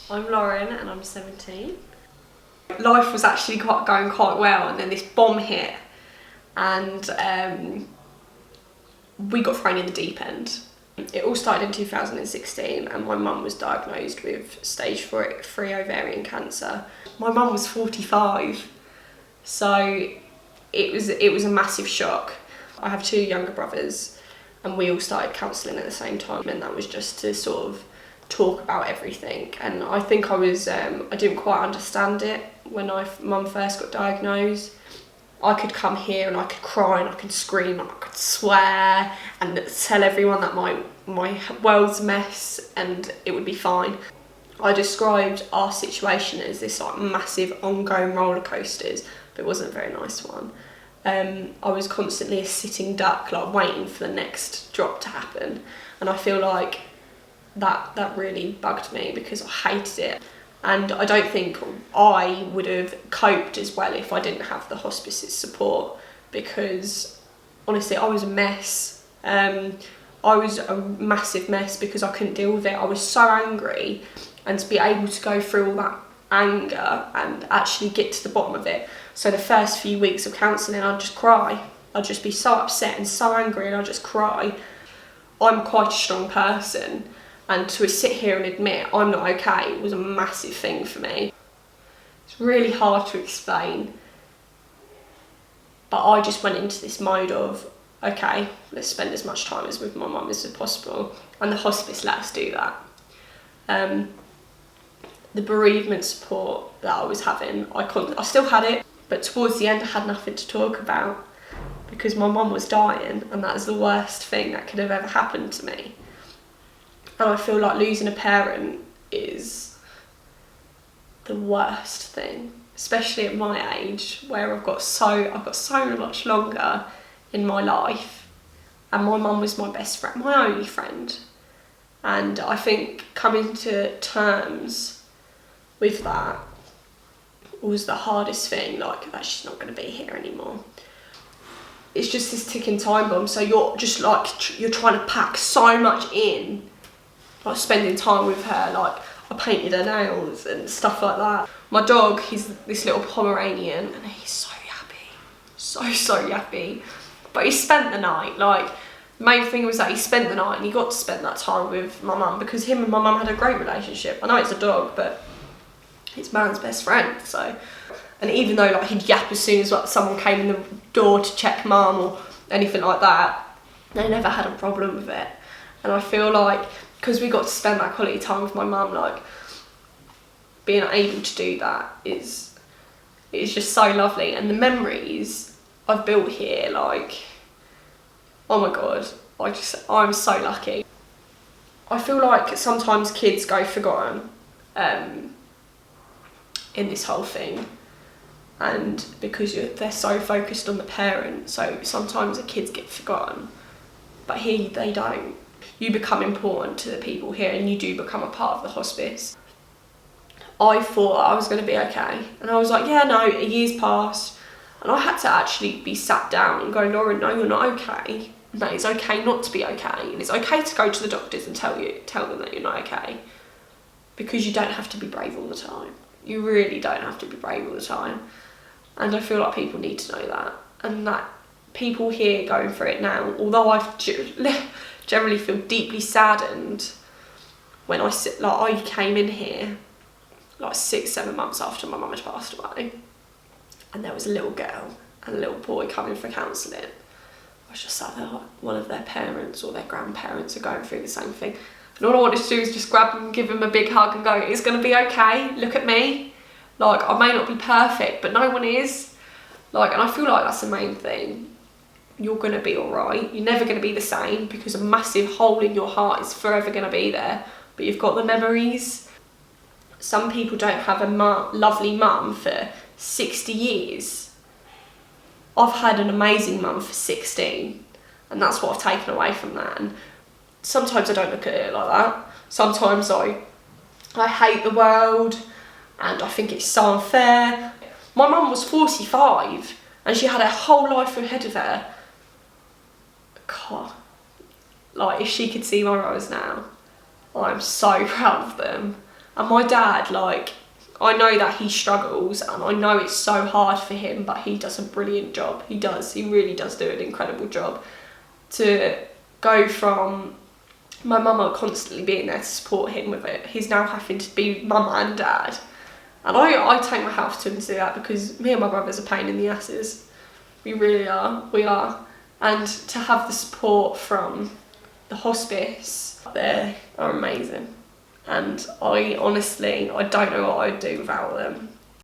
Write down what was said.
I'm Lauren and I'm 17. Life was actually going quite well, and then this bomb hit and we got thrown in the deep end. It all started in 2016 and my mum was diagnosed with stage 3 ovarian cancer. My mum was 45, so it was a massive shock. I have 2 younger brothers and we all started counselling at the same time, and that was just to sort of talk about everything. And I think I didn't quite understand it when mum first got diagnosed. I could come here and I could cry and I could scream and I could swear and tell everyone that my world's a mess and it would be fine. I described our situation as this like massive ongoing roller coasters, but it wasn't a very nice one. I was constantly a sitting duck, like waiting for the next drop to happen, and I feel like that really bugged me because I hated it. And I don't think I would have coped as well if I didn't have the hospice's support, because honestly I was a mess. I was a massive mess because I couldn't deal with it. I was so angry, and to be able to go through all that anger and actually get to the bottom of it. So the first few weeks of counselling I'd just cry. I'd just be so upset and so angry and I'd just cry. I'm quite a strong person, and to sit here and admit I'm not okay was a massive thing for me. It's really hard to explain, but I just went into this mode of, okay, let's spend as much time with my mum as possible, and the hospice let us do that. The bereavement support that I was having, I still had it, but towards the end I had nothing to talk about because my mum was dying, and that is the worst thing that could have ever happened to me. And I feel like losing a parent is the worst thing, especially at my age where I've got so much longer in my life, and my mum was my best friend, my only friend. And I think coming to terms with that was the hardest thing, like that she's not going to be here anymore. It's just this ticking time bomb, so you're just like, you're trying to pack so much in, like spending time with her. Like I painted her nails and stuff like that. My dog, he's this little Pomeranian and he's so yappy, so yappy. But he spent the night, like the main thing was that he spent the night and he got to spend that time with my mum, because him and my mum had a great relationship. I know it's a dog, but it's man's best friend. So, and even though like he'd yap as soon as like someone came in the door to check mum or anything like that, they never had a problem with it. And I feel like because we got to spend that quality time with my mum, like being able to do that is just so lovely. And the memories I've built here, like, oh my god, I'm so lucky. I feel like sometimes kids go forgotten in this whole thing, and because they're so focused on the parent, so sometimes the kids get forgotten, but here they don't. You become important to the people here and you do become a part of the hospice. I thought I was going to be okay, and I was like, yeah, no, a year's passed, and I had to actually be sat down and go, Lauren, no, you're not okay. No, it's okay not to be okay, and it's okay to go to the doctors and tell them that you're not okay, because you don't have to be brave all the time. You really don't have to be brave all the time, and I feel like people need to know that, and that people here going through it now, although I generally feel deeply saddened when I came in here like 6-7 months after my mum had passed away, and there was a little girl and a little boy coming for counselling. I was just sat there like one of their parents or their grandparents are going through the same thing, and all I wanted to do is just grab them, give them a big hug and go, it's going to be okay, look at me. Like, I may not be perfect, but no one is. Like, and I feel like that's the main thing. You're going to be alright. You're never going to be the same, because a massive hole in your heart is forever going to be there, but you've got the memories. Some people don't have a lovely mum for 60 years. I've had an amazing mum for 16, and that's what I've taken away from that. And sometimes I don't look at it like that. Sometimes I hate the world and I think it's so unfair. My mum was 45 and she had her whole life ahead of her. God, like if she could see my rose now, I'm so proud of them. And my dad, like, I know that he struggles and I know it's so hard for him, but he does a brilliant job. He really does do an incredible job. To go from my mama constantly being there to support him with it, he's now having to be mum and dad. And I take my hat off to him to do that, because me and my brother's a pain in the asses. We really are. We are. And to have the support from the hospice, they are amazing. And I honestly, I don't know what I'd do without them.